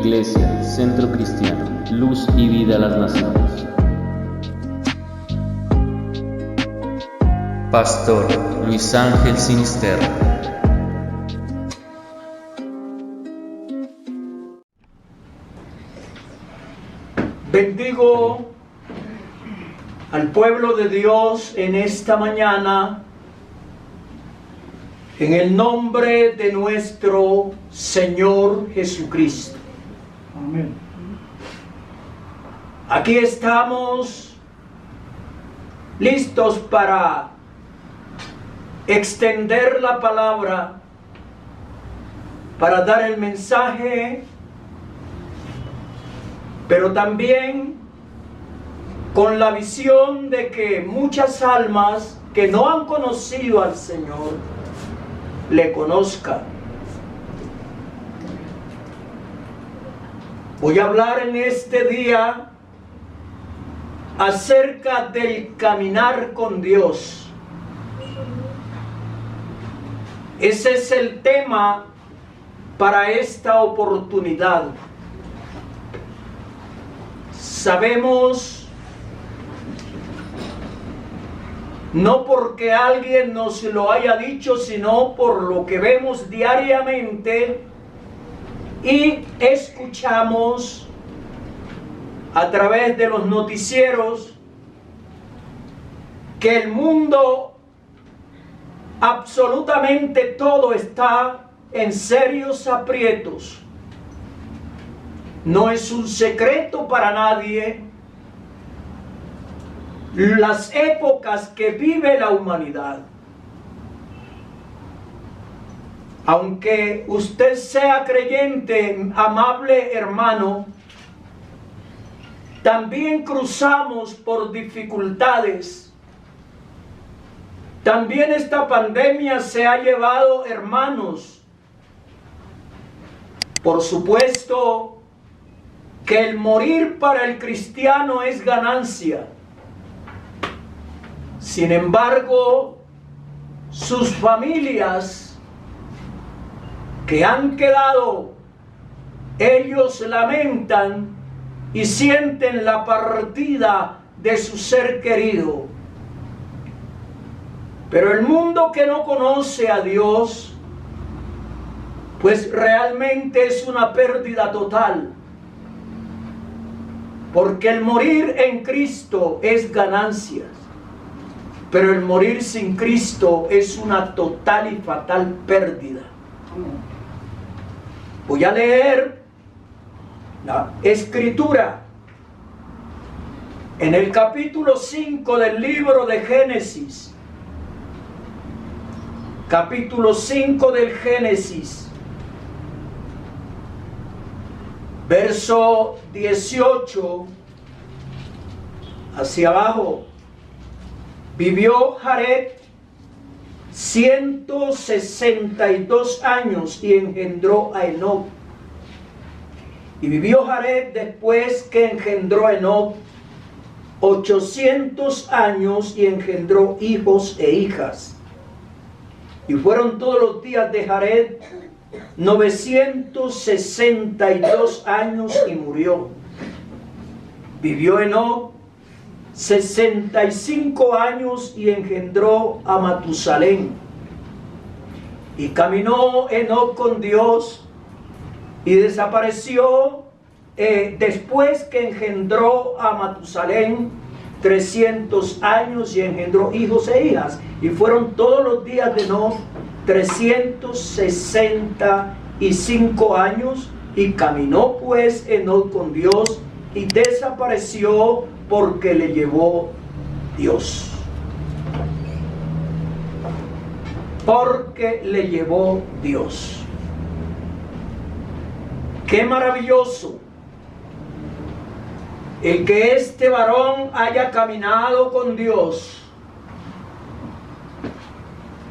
Iglesia, Centro Cristiano, Luz y Vida a las Naciones. Pastor Luis Ángel Sinisterra. Bendigo al pueblo de Dios en esta mañana, en el nombre de nuestro Señor Jesucristo. Amén. Aquí estamos listos para extender la palabra, para dar el mensaje, pero también con la visión de que muchas almas que no han conocido al Señor le conozcan. Voy a hablar en este día acerca del caminar con Dios. Ese es el tema para esta oportunidad. Sabemos, no porque alguien nos lo haya dicho, sino por lo que vemos diariamente y escuchamos a través de los noticieros, que el mundo, absolutamente todo, está en serios aprietos. No es un secreto para nadie las épocas que vive la humanidad. Aunque usted sea creyente, amable hermano, también cruzamos por dificultades. También esta pandemia se ha llevado hermanos. Por supuesto que el morir para el cristiano es ganancia. Sin embargo, sus familias que han quedado, ellos lamentan y sienten la partida de su ser querido. Pero el mundo que no conoce a Dios, pues realmente es una pérdida total. Porque el morir en Cristo es ganancia, pero el morir sin Cristo es una total y fatal pérdida. Voy a leer la Escritura en el capítulo 5 del libro de Génesis. Capítulo 5 del Génesis. Verso 18 hacia abajo. Vivió Jared 162 años y engendró a Enoc. Y vivió Jared después que engendró a Enoc 800 años y engendró hijos e hijas. Y fueron todos los días de Jared 962 años y murió. Vivió Enoc 65 años y engendró a Matusalén. Y caminó Enoc con Dios y desapareció después que engendró a Matusalén 300 años y engendró hijos e hijas. Y fueron todos los días de Enoc 365 años, y caminó pues Enoc con Dios y desapareció porque le llevó Dios. Porque le llevó Dios. Qué maravilloso el que este varón haya caminado con Dios.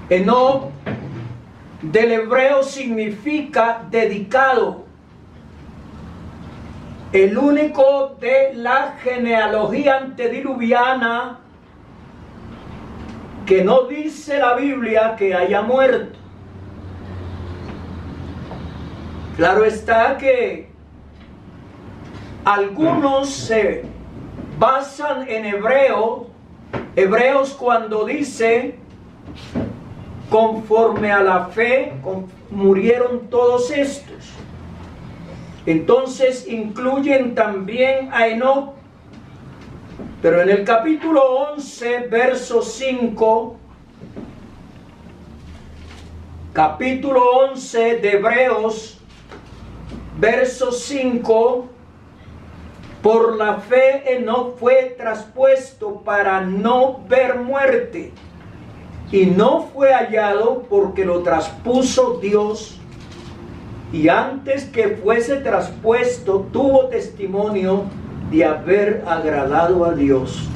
Enoc del hebreo significa dedicado. El único de la genealogía antediluviana que no dice la Biblia que haya muerto. Claro está que Algunos se basan en Hebreos cuando dice, conforme a la fe murieron todos estos. Entonces incluyen también a Enoc. Pero en el capítulo 11, verso 5, capítulo 11 de Hebreos, verso 5, por la fe Enoc fue traspuesto para no ver muerte, y no fue hallado porque lo traspuso Dios, y antes que fuese traspuesto tuvo testimonio de haber agradado a Dios.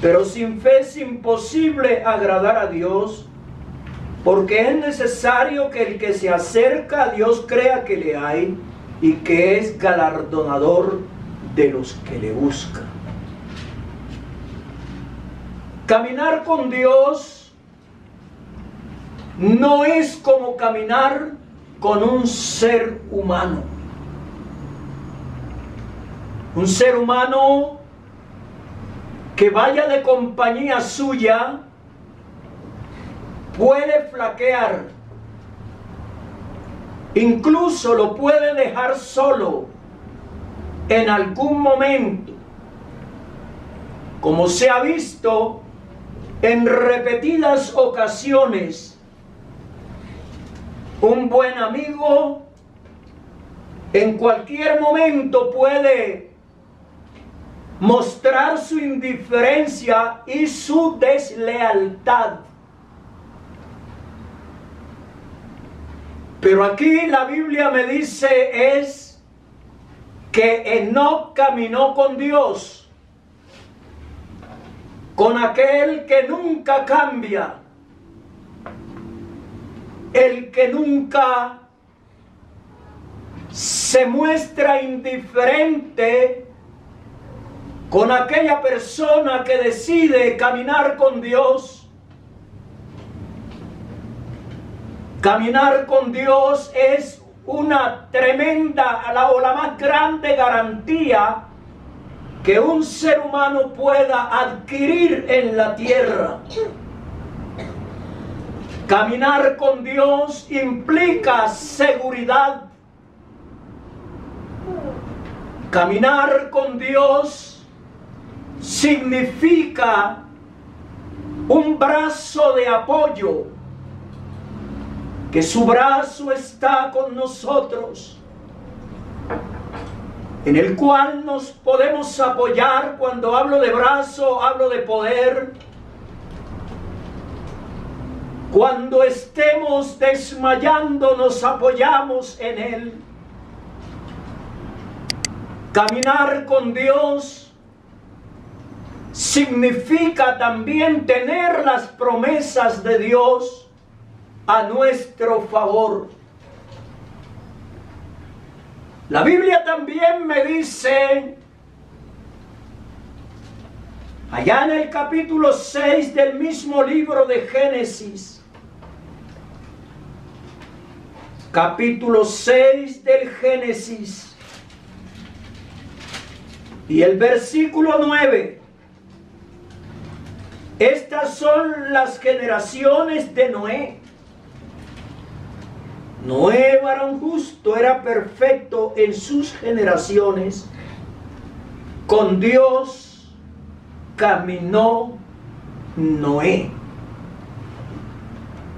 Pero sin fe es imposible agradar a Dios, porque es necesario que el que se acerca a Dios crea que le hay y que es galardonador de los que le buscan. Caminar con Dios no es como caminar con un ser humano. Un ser humano que vaya de compañía suya puede flaquear, incluso lo puede dejar solo en algún momento, como se ha visto en repetidas ocasiones. Un buen amigo en cualquier momento puede mostrar su indiferencia y su deslealtad. Pero aquí la Biblia me dice es que Enoc caminó con Dios, con aquel que nunca cambia, el que nunca se muestra indiferente, con aquella persona que decide caminar con Dios. Caminar con Dios es una tremenda o la más grande garantía que un ser humano pueda adquirir en la tierra. Caminar con Dios implica seguridad. Caminar con Dios significa un brazo de apoyo, que su brazo está con nosotros, en el cual nos podemos apoyar. Cuando hablo de brazo, hablo de poder. Cuando estemos desmayando, nos apoyamos en él. Caminar con Dios significa también tener las promesas de Dios a nuestro favor. La Biblia también me dice, allá en el capítulo 6 del mismo libro de Génesis, capítulo 6 del Génesis, y el versículo 9, estas son las generaciones de Noé. Noé, varón justo, era perfecto en sus generaciones. Con Dios caminó Noé.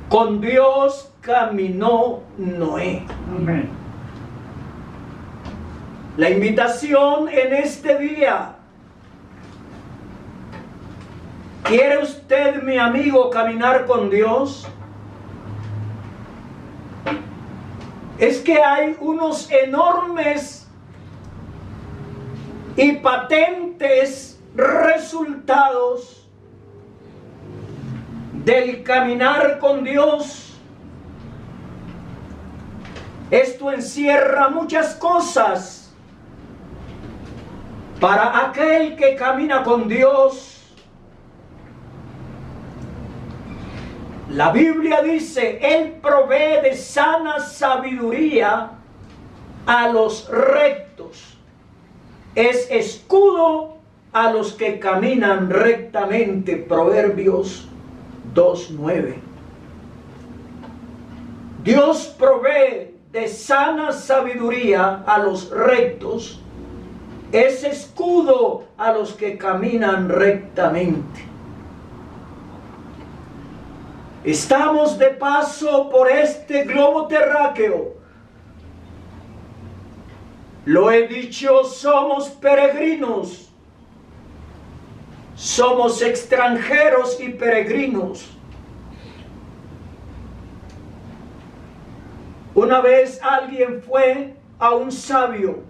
Con Dios caminó Noé. Amén. La invitación en este día: ¿quiere usted, mi amigo, caminar con Dios? Es que hay unos enormes y patentes resultados del caminar con Dios. Esto encierra muchas cosas para aquel que camina con Dios. La Biblia dice, Él provee de sana sabiduría a los rectos. es escudo a los que caminan rectamente. Proverbios 2:9. Dios provee de sana sabiduría a los rectos, es escudo a los que caminan rectamente. Estamos de paso por este globo terráqueo. Lo he dicho, somos peregrinos, somos extranjeros y peregrinos. Una vez alguien fue a un sabio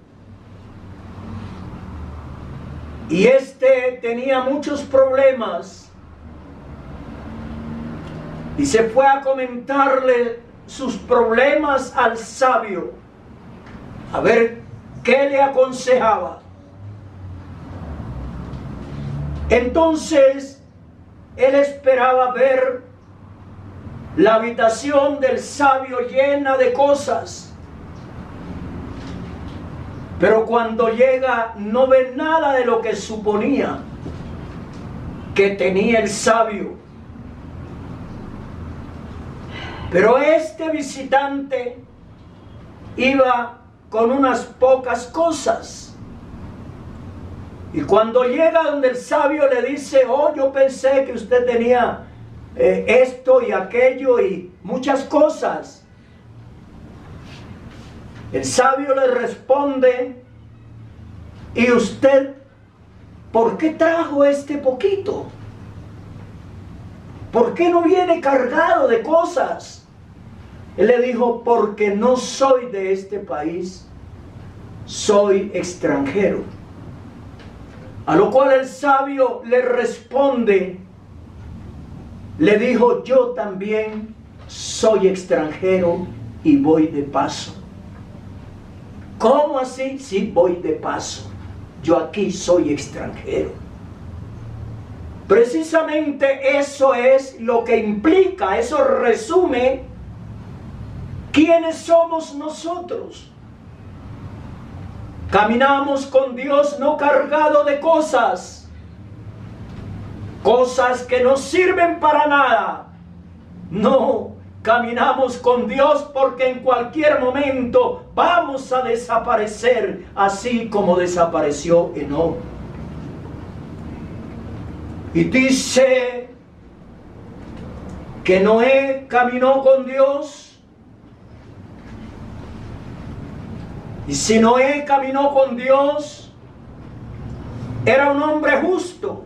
y este tenía muchos problemas y se fue a comentarle sus problemas al sabio, a ver qué le aconsejaba. Entonces él esperaba ver la habitación del sabio llena de cosas, pero cuando llega no ve nada de lo que suponía que tenía el sabio. Pero este visitante iba con unas pocas cosas, y cuando llega donde el sabio le dice: oh, yo pensé que usted tenía esto y aquello y muchas cosas. El sabio le responde: ¿y usted por qué trajo este poquito? ¿Por qué no viene cargado de cosas? Él le dijo: porque no soy de este país, soy extranjero. A lo cual el sabio le responde, le dijo: yo también soy extranjero y voy de paso. ¿Cómo así? Sí, voy de paso. Yo aquí soy extranjero. Precisamente eso es lo que implica, eso resume quiénes somos nosotros. Caminamos con Dios no cargado de cosas que no sirven para nada. No, caminamos con Dios porque en cualquier momento vamos a desaparecer, así como desapareció Enoc. Y dice que Noé caminó con Dios. Y si Noé caminó con Dios, era un hombre justo,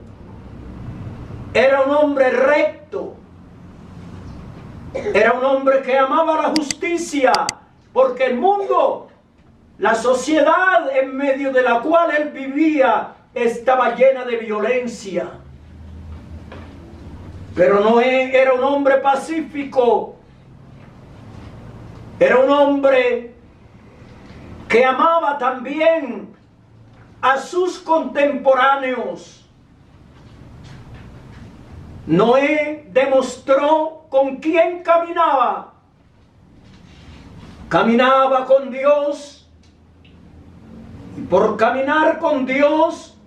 era un hombre recto, era un hombre que amaba la justicia, porque el mundo, la sociedad en medio de la cual él vivía, estaba llena de violencia. Pero Noé era un hombre pacífico, era un hombre que amaba también a sus contemporáneos. Noé demostró con quién caminaba. Caminaba con Dios, y por caminar con Dios,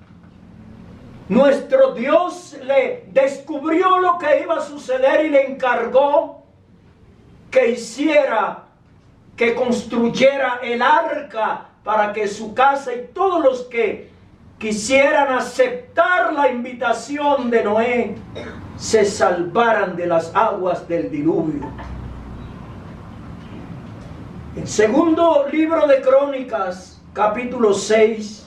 nuestro Dios le descubrió lo que iba a suceder y le encargó que construyera el arca para que su casa y todos los que quisieran aceptar la invitación de Noé se salvaran de las aguas del diluvio. En segundo libro de Crónicas, capítulo 6,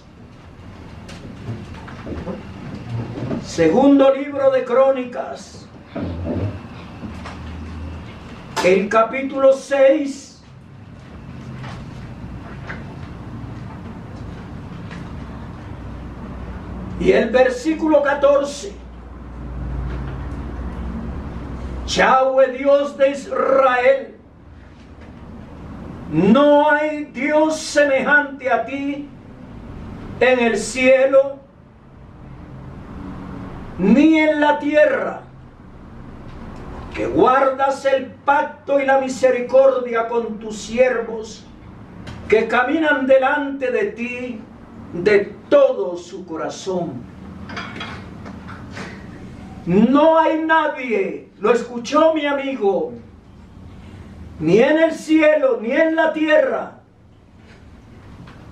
segundo libro de Crónicas, el capítulo 6, y el versículo 14. Yahweh, Dios de Israel, no hay Dios semejante a ti en el cielo ni en la tierra, que guardas el pacto y la misericordia con tus siervos, que caminan delante de ti de todo su corazón. No hay nadie, lo escuchó mi amigo, ni en el cielo, ni en la tierra,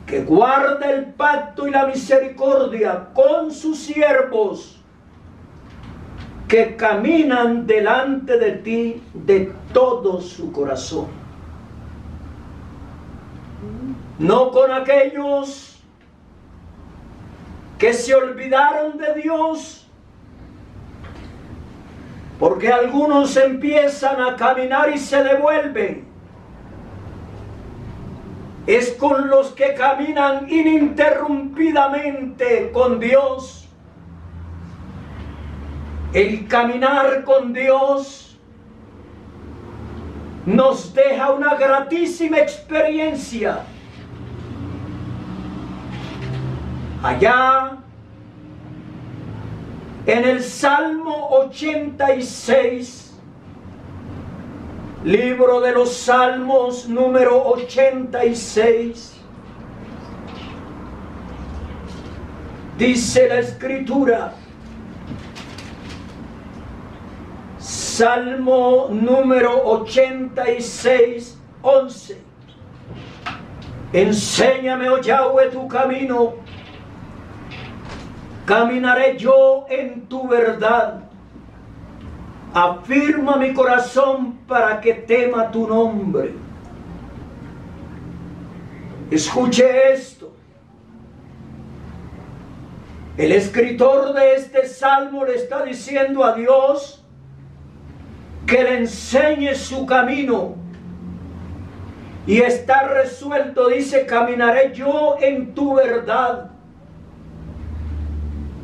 que guarde el pacto y la misericordia con sus siervos, que caminan delante de ti de todo su corazón. No con aquellos que se olvidaron de Dios, porque algunos empiezan a caminar y se devuelven. Es con los que caminan ininterrumpidamente con Dios. El caminar con Dios nos deja una gratísima experiencia. Allá en el Salmo 86, libro de los Salmos número 86, dice la Escritura, Salmo número 86, 11. Enséñame, oh Yahweh, tu camino, caminaré yo en tu verdad. Afirma mi corazón para que tema tu nombre. Escuche esto. El escritor de este salmo le está diciendo a Dios que le enseñe su camino. Y está resuelto, dice, caminaré yo en tu verdad.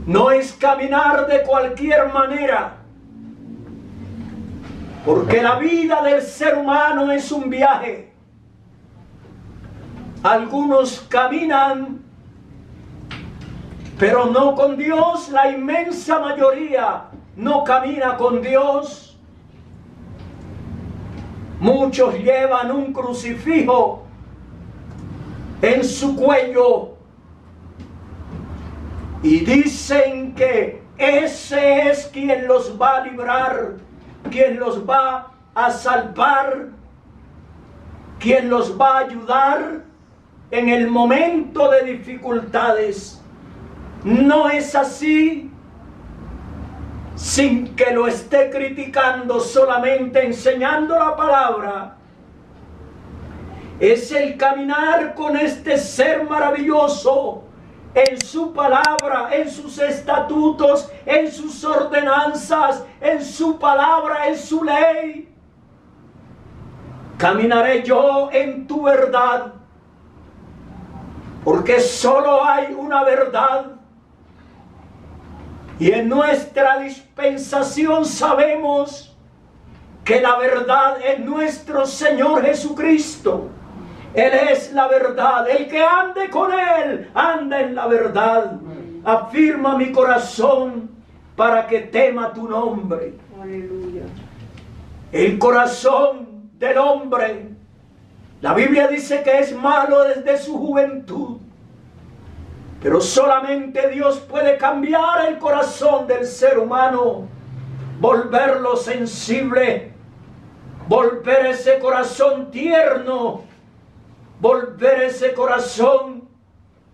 No es caminar de cualquier manera, porque la vida del ser humano es un viaje. Algunos caminan, pero no con Dios. La inmensa mayoría no camina con Dios. Muchos llevan un crucifijo en su cuello y dicen que ese es quien los va a librar, quien los va a salvar, quien los va a ayudar en el momento de dificultades. No es así. Sin que lo esté criticando, solamente enseñando la palabra. Es el caminar con este ser maravilloso en su palabra, en sus estatutos, en sus ordenanzas, en su palabra, en su ley. Caminaré yo en tu verdad, porque solo hay una verdad. Y en nuestra dispensación sabemos que la verdad es nuestro Señor Jesucristo. Él es la verdad. El que ande con Él, anda en la verdad. Afirma mi corazón para que tema tu nombre. Aleluya. El corazón del hombre, la Biblia dice que es malo desde su juventud. Pero solamente Dios puede cambiar el corazón del ser humano, volverlo sensible, volver ese corazón tierno, volver ese corazón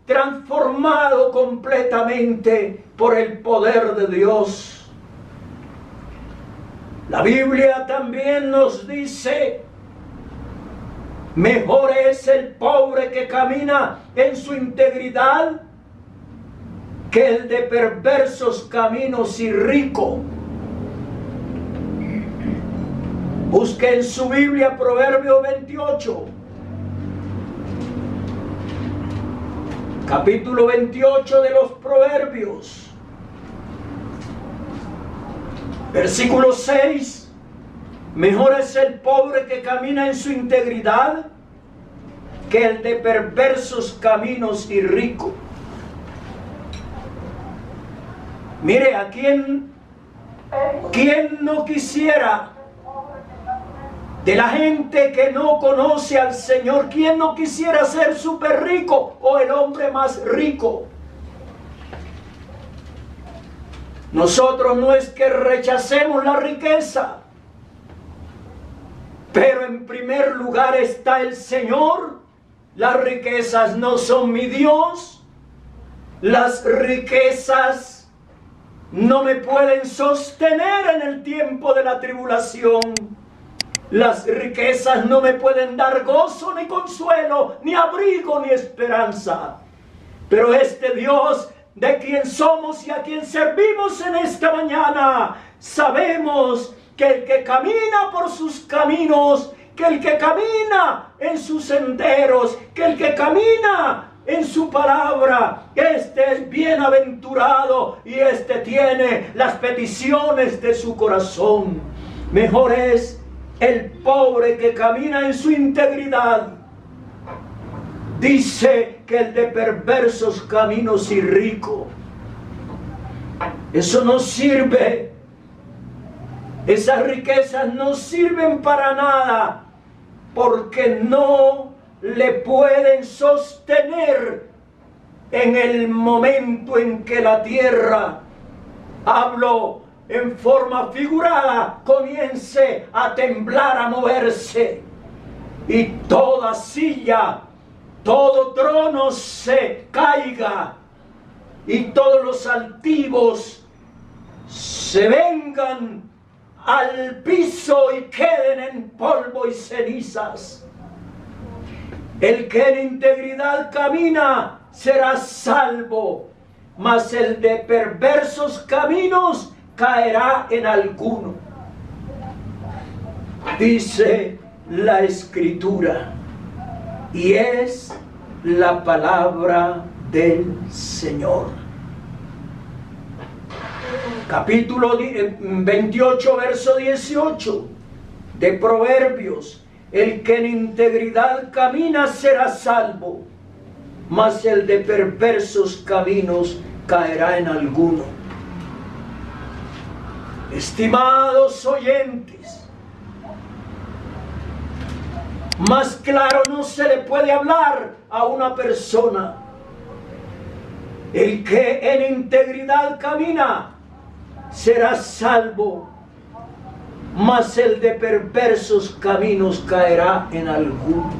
transformado completamente por el poder de Dios. La Biblia también nos dice: mejor es el pobre que camina en su integridad que el de perversos caminos y rico. Busque en su Biblia Proverbio 28, capítulo 28 de los Proverbios, versículo 6. Mejor es el pobre que camina en su integridad que el de perversos caminos y rico. Mire, ¿a quién no quisiera de la gente que no conoce al Señor. ¿Quién no quisiera ser súper rico o el hombre más rico? Nosotros no es que rechacemos la riqueza, pero en primer lugar está el Señor. Las riquezas no son mi Dios. Las riquezas no me pueden sostener en el tiempo de la tribulación. Las riquezas no me pueden dar gozo, ni consuelo, ni abrigo, ni esperanza. Pero este Dios de quien somos y a quien servimos en esta mañana, sabemos que el que camina por sus caminos, que el que camina en sus senderos, que el que camina en su palabra, este es bienaventurado y este tiene las peticiones de su corazón. Mejor es el pobre que camina en su integridad, dice, que el de perversos caminos y rico. Eso no sirve. Esas riquezas no sirven para nada, porque no le pueden sostener en el momento en que la tierra, hablo en forma figurada, comience a temblar, a moverse, y toda silla, todo trono se caiga, y todos los altivos se vengan al piso y queden en polvo y cenizas. El que en integridad camina será salvo, mas el de perversos caminos caerá en alguno. Dice la Escritura, y es la palabra del Señor. Capítulo 28, verso 18 de Proverbios. El que en integridad camina será salvo, mas el de perversos caminos caerá en alguno. Estimados oyentes, más claro no se le puede hablar a una persona. El que en integridad camina será salvo, mas el de perversos caminos caerá en alguno.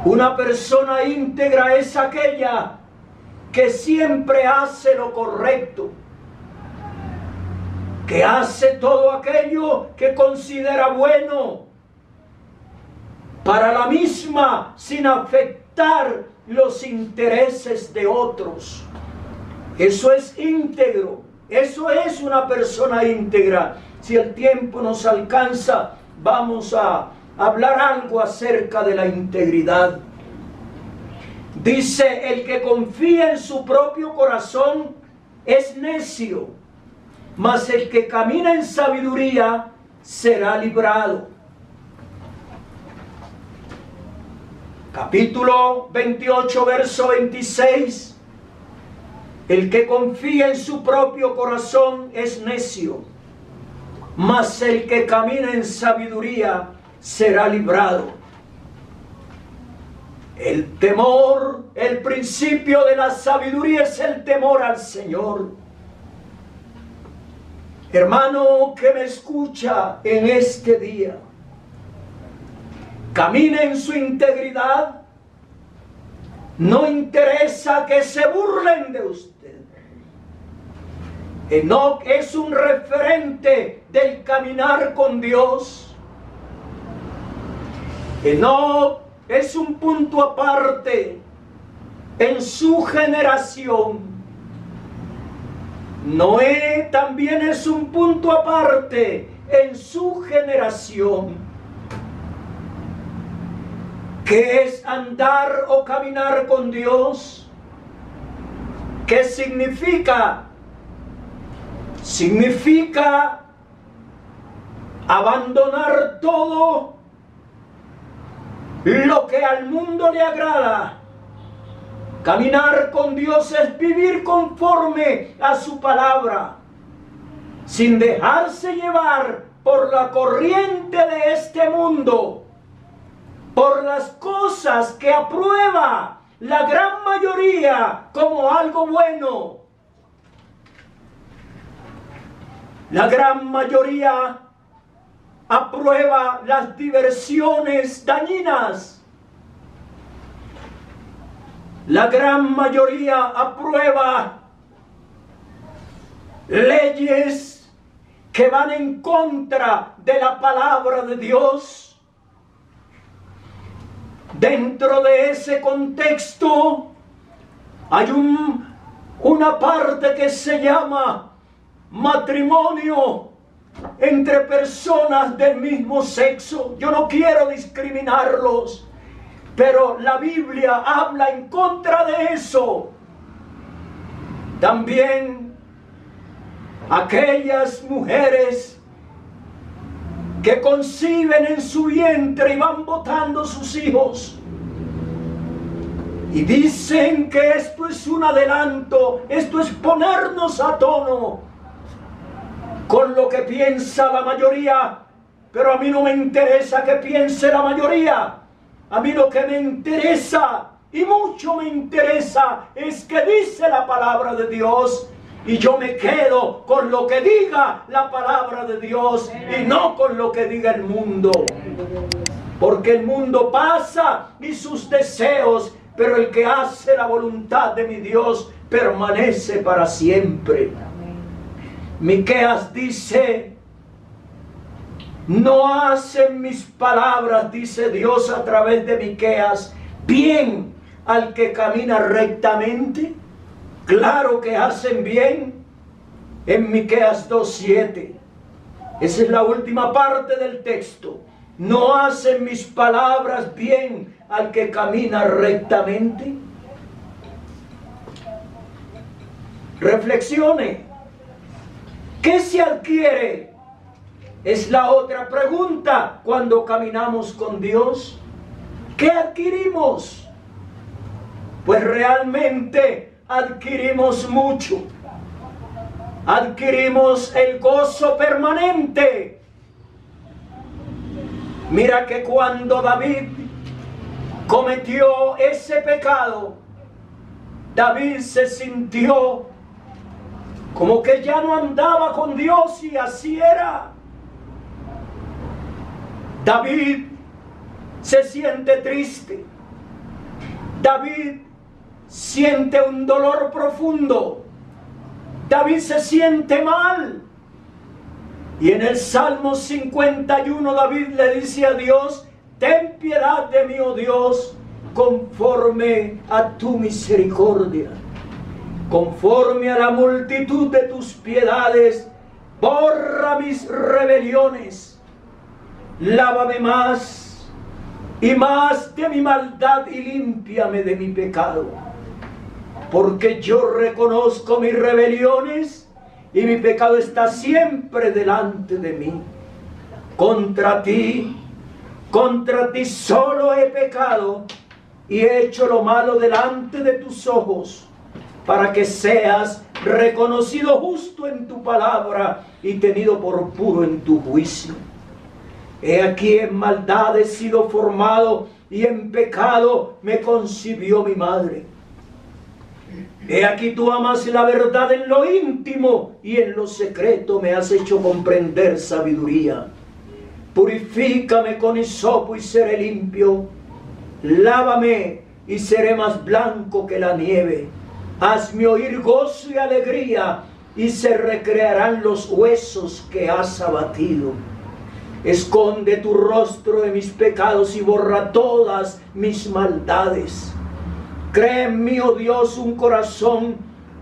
Una persona íntegra es aquella que siempre hace lo correcto, que hace todo aquello que considera bueno para la misma, sin afectar los intereses de otros. Eso es íntegro, eso es una persona íntegra. Si el tiempo nos alcanza, vamos a hablar algo acerca de la integridad. Dice, el que confía en su propio corazón es necio, mas el que camina en sabiduría será librado. Capítulo 28, verso 26. El que confía en su propio corazón es necio, mas el que camina en sabiduría será librado. El temor, el principio de la sabiduría es el temor al Señor. Hermano que me escucha en este día, camine en su integridad. No interesa que se burlen de usted. Enoc es un referente del caminar con Dios. Enoc es un punto aparte en su generación. Noé también es un punto aparte en su generación. ¿Qué es andar o caminar con Dios? ¿Qué significa? Significa abandonar todo lo que al mundo le agrada. Caminar con Dios es vivir conforme a su palabra, sin dejarse llevar por la corriente de este mundo, por las cosas que aprueba la gran mayoría como algo bueno. La gran mayoría aprueba las diversiones dañinas. La gran mayoría aprueba leyes que van en contra de la palabra de Dios. Dentro de ese contexto hay una parte que se llama matrimonio entre personas del mismo sexo. Yo no quiero discriminarlos, pero la Biblia habla en contra de eso. También aquellas mujeres que conciben en su vientre y van botando sus hijos y dicen que esto es un adelanto, esto es ponernos a tono con lo que piensa la mayoría. Pero a mí no me interesa que piense la mayoría. A mí lo que me interesa, y mucho me interesa, es que dice la palabra de Dios. Y yo me quedo con lo que diga la palabra de Dios y no con lo que diga el mundo. Porque el mundo pasa y sus deseos, pero el que hace la voluntad de mi Dios permanece para siempre. Miqueas dice: no hacen mis palabras, dice Dios a través de Miqueas, bien al que camina rectamente. Claro que hacen bien. En Miqueas 2:7. Esa es la última parte del texto. No hacen mis palabras bien al que camina rectamente. Reflexione. ¿Qué se adquiere? Es la otra pregunta cuando caminamos con Dios. ¿Qué adquirimos? Pues realmente adquirimos mucho. Adquirimos el gozo permanente. Mira que cuando David cometió ese pecado, David se sintió como que ya no andaba con Dios, y así era. David se siente triste. David siente un dolor profundo. David se siente mal. Y en el Salmo 51 David le dice a Dios: ten piedad de mí, oh Dios, conforme a tu misericordia. Conforme a la multitud de tus piedades, borra mis rebeliones. Lávame más y más de mi maldad y límpiame de mi pecado. Porque yo reconozco mis rebeliones y mi pecado está siempre delante de mí. Contra ti solo he pecado y he hecho lo malo delante de tus ojos, para que seas reconocido justo en tu palabra y tenido por puro en tu juicio. He aquí en maldad he sido formado y en pecado me concibió mi madre. He aquí tú amas la verdad en lo íntimo y en lo secreto me has hecho comprender sabiduría. Purifícame con hisopo y seré limpio. Lávame y seré más blanco que la nieve. Hazme oír gozo y alegría y se recrearán los huesos que has abatido. Esconde tu rostro de mis pecados y borra todas mis maldades. Crea en mí, oh Dios, un corazón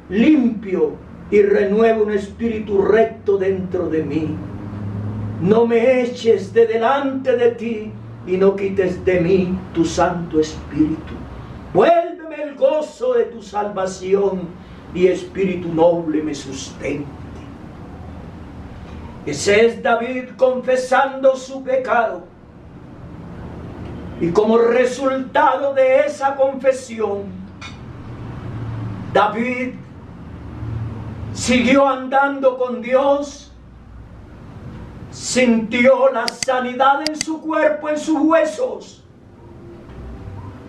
limpio y renueva un espíritu recto dentro de mí. No me eches de delante de ti y no quites de mí tu Santo Espíritu. Vuélveme el gozo de tu salvación y espíritu noble me sustente. Ese es David confesando su pecado. Y como resultado de esa confesión, David siguió andando con Dios, sintió la sanidad en su cuerpo, en sus huesos,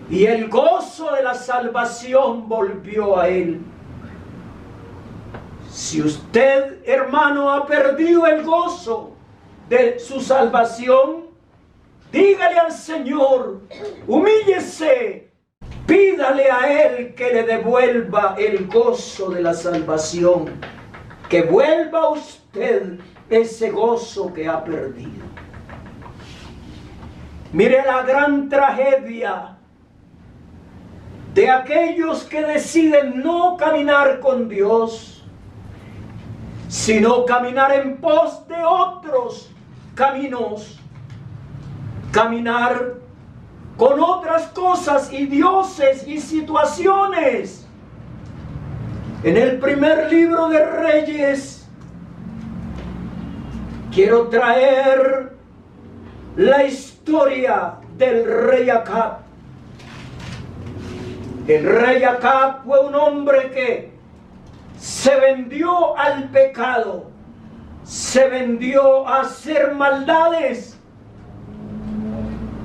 y el gozo de la salvación volvió a él. Si usted, hermano, ha perdido el gozo de su salvación, dígale al Señor, humíllese, pídale a Él que le devuelva el gozo de la salvación, que vuelva a usted ese gozo que ha perdido. Mire la gran tragedia de aquellos que deciden no caminar con Dios, sino caminar en pos de otros caminos, caminar con otras cosas y dioses y situaciones. En el primer libro de Reyes quiero traer la historia del rey Acab. El rey Acab fue un hombre que se vendió al pecado, se vendió a hacer maldades,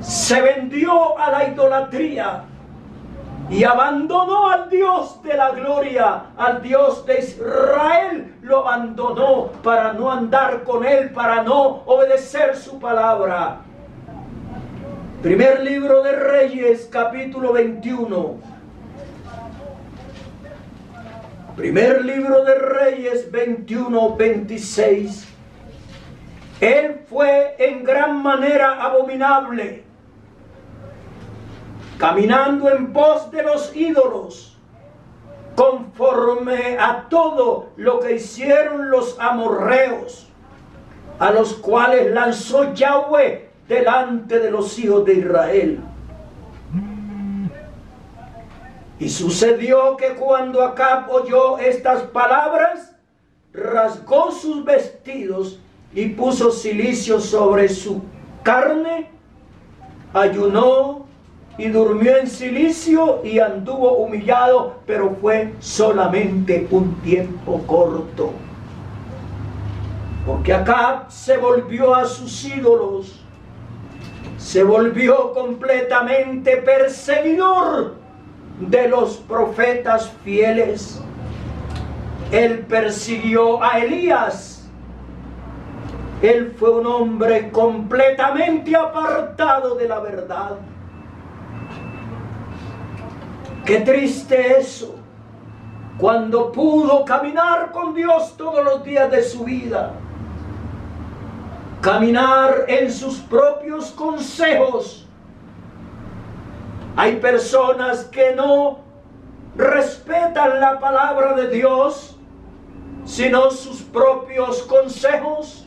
se vendió a la idolatría y abandonó al Dios de la gloria, al Dios de Israel. Lo abandonó para no andar con él, para no obedecer su palabra. Primer libro de Reyes, capítulo 21. Primer libro de Reyes 21, 26. Él fue en gran manera abominable, caminando en pos de los ídolos, conforme a todo lo que hicieron los amorreos, a los cuales lanzó Yahweh delante de los hijos de Israel. Y sucedió que cuando Acab oyó estas palabras, rasgó sus vestidos y puso cilicio sobre su carne, ayunó y durmió en cilicio y anduvo humillado, pero fue solamente un tiempo corto. Porque Acab se volvió a sus ídolos, se volvió completamente perseguidor de los profetas fieles. Él persiguió a Elías. Él fue un hombre completamente apartado de la verdad. Qué triste eso, cuando pudo caminar con Dios todos los días de su vida, caminar en sus propios consejos. Hay personas que no respetan la palabra de Dios, sino sus propios consejos,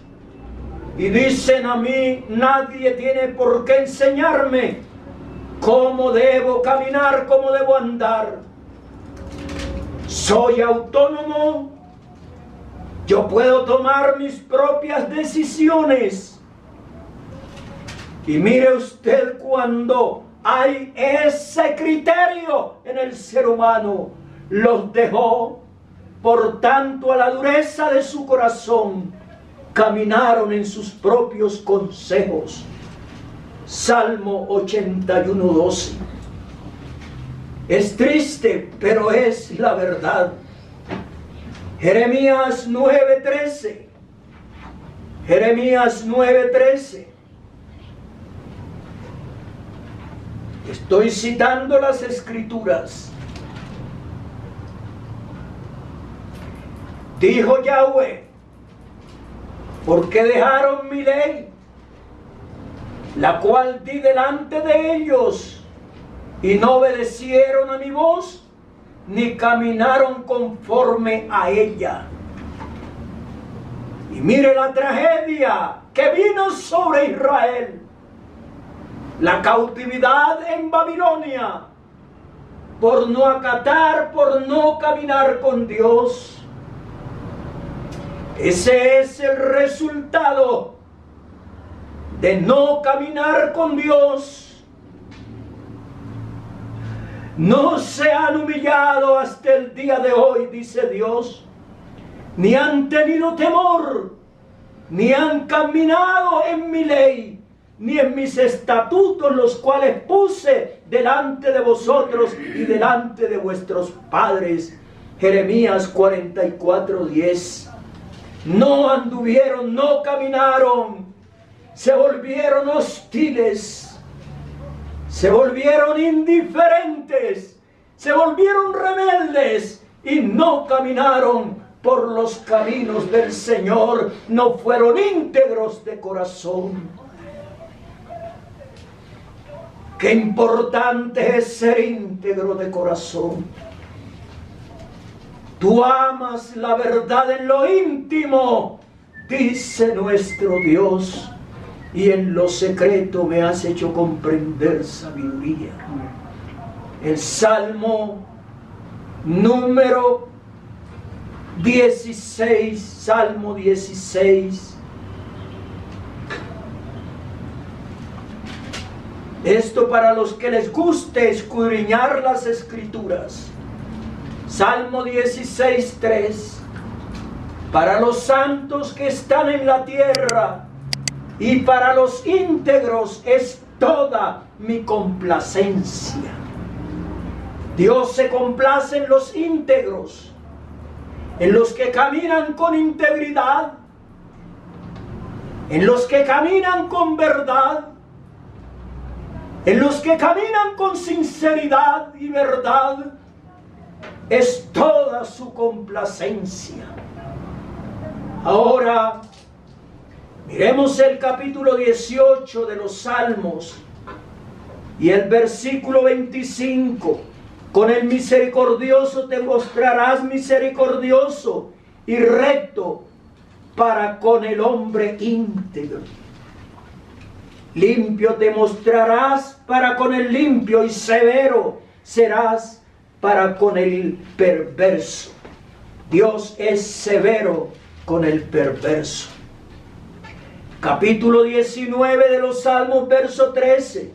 y dicen: a mí nadie tiene por qué enseñarme cómo debo caminar, cómo debo andar. Soy autónomo, yo puedo tomar mis propias decisiones. Y mire usted, cuando hay ese criterio en el ser humano, los dejó. Por tanto, a la dureza de su corazón, caminaron en sus propios consejos. Salmo 81, 12. Es triste, pero es la verdad. Jeremías 9, 13. Jeremías 9, 13. Estoy citando las Escrituras. Dijo Yahweh: porque dejaron mi ley, la cual di delante de ellos, y no obedecieron a mi voz, ni caminaron conforme a ella. Y mire la tragedia que vino sobre Israel. La cautividad en Babilonia, por no acatar, por no caminar con Dios. Ese es el resultado de no caminar con Dios. No se han humillado hasta el día de hoy, dice Dios, ni han tenido temor ni han caminado en mi ley, ni en mis estatutos, los cuales puse delante de vosotros y delante de vuestros padres. Jeremías 44:10. No anduvieron, no caminaron, se volvieron hostiles, se volvieron indiferentes, se volvieron rebeldes y no caminaron por los caminos del Señor, no fueron íntegros de corazón. Qué importante es ser íntegro de corazón. Tú amas la verdad en lo íntimo, dice nuestro Dios, y en lo secreto me has hecho comprender sabiduría. El Salmo número 16, Salmo 16. Esto para los que les guste escudriñar las Escrituras. Salmo 16:3. Para los santos que están en la tierra y para los íntegros es toda mi complacencia. Dios se complace en los íntegros, en los que caminan con integridad, en los que caminan con verdad, en los que caminan con sinceridad y verdad. Es toda su complacencia. Ahora, miremos el capítulo 18 de los Salmos y el versículo 25. Con el misericordioso te mostrarás misericordioso y recto para con el hombre íntegro. Limpio te mostrarás para con el limpio y severo serás para con el perverso. Dios es severo con el perverso. Capítulo 19 de los Salmos, verso 13.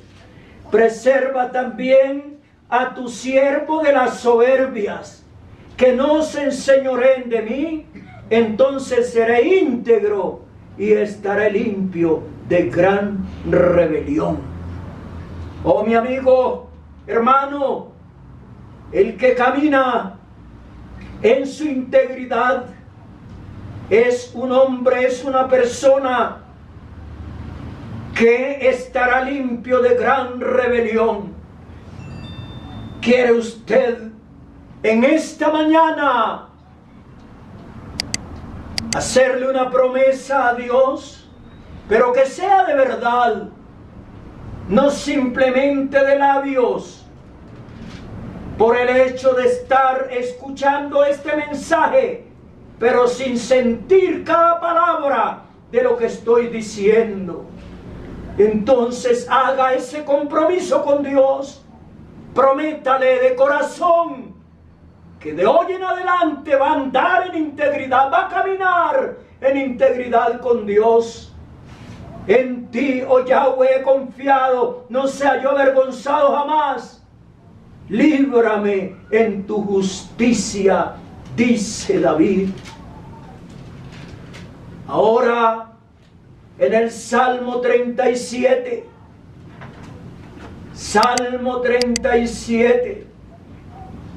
Preserva también a tu siervo de las soberbias, que no se enseñoreen de mí, entonces seré íntegro y estaré limpio de gran rebelión. Oh, mi amigo, hermano, el que camina en su integridad es un hombre, es una persona que estará limpio de gran rebelión. ¿Quiere usted en esta mañana hacerle una promesa a Dios, pero que sea de verdad, no simplemente de labios? Por el hecho de estar escuchando este mensaje, pero sin sentir cada palabra de lo que estoy diciendo. Entonces haga ese compromiso con Dios. Prométale de corazón que de hoy en adelante va a andar en integridad, va a caminar en integridad con Dios. En ti, oh Yahweh, he confiado, no sea yo avergonzado jamás. Líbrame en tu justicia, dice David. Ahora, en el Salmo 37, Salmo 37,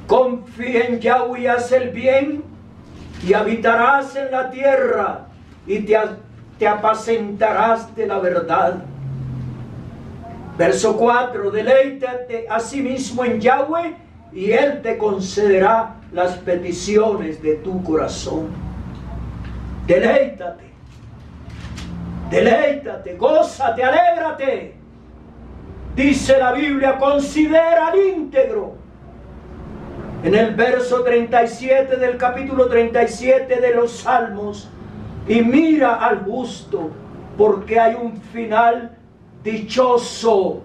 confía en Yahweh y haz el bien, y habitarás en la tierra, y te apacentarás de la verdad. Verso 4, deleítate asimismo en Yahweh y Él te concederá las peticiones de tu corazón. Deleítate, deleítate, gózate, alégrate. Dice la Biblia, considera al íntegro. En el verso 37 del capítulo 37 de los Salmos, y mira al justo, porque hay un final dichoso,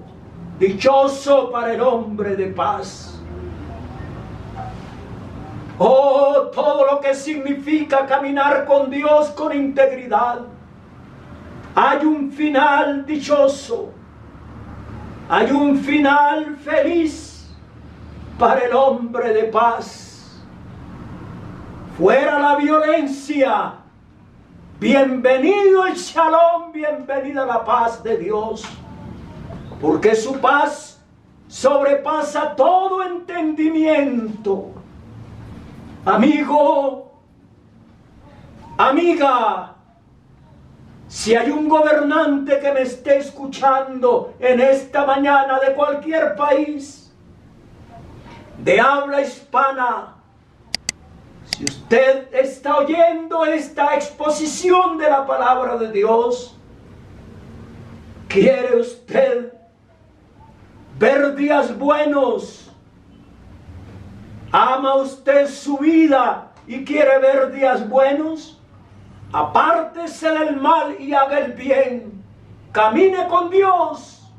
dichoso para el hombre de paz. Oh, todo lo que significa caminar con Dios con integridad. Hay un final dichoso, hay un final feliz para el hombre de paz. Fuera la violencia, Bienvenido el Shalom, bienvenida la paz de Dios, porque su paz sobrepasa todo entendimiento. Amigo, amiga, si hay un gobernante que me esté escuchando en esta mañana de cualquier país, de habla hispana, si usted está oyendo esta exposición de la palabra de Dios, ¿quiere usted ver días buenos? ¿Ama usted su vida y quiere ver días buenos? Apártese del mal y haga el bien. Camine con Dios.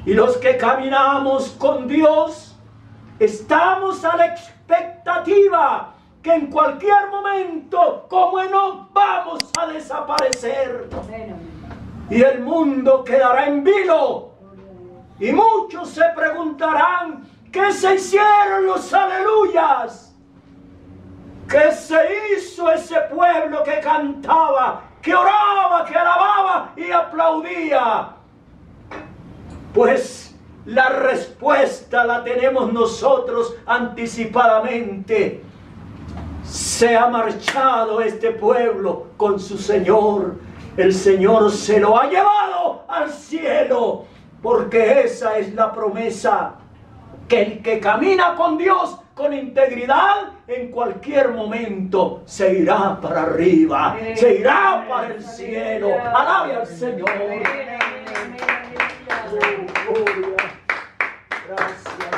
Y los que caminamos con Dios, estamos a la expectativa que en cualquier momento, como Enoc, vamos a desaparecer. Y el mundo quedará en vilo. Y muchos se preguntarán, ¿qué se hicieron los aleluyas? ¿Qué se hizo ese pueblo que cantaba, que oraba, que alababa y aplaudía? Pues la respuesta la tenemos nosotros anticipadamente. Se ha marchado este pueblo con su Señor. El Señor se lo ha llevado al cielo, porque esa es la promesa, que el que camina con Dios con integridad en cualquier momento se irá para arriba, se irá para el cielo. Alabe al Señor. Gloria. Gracias.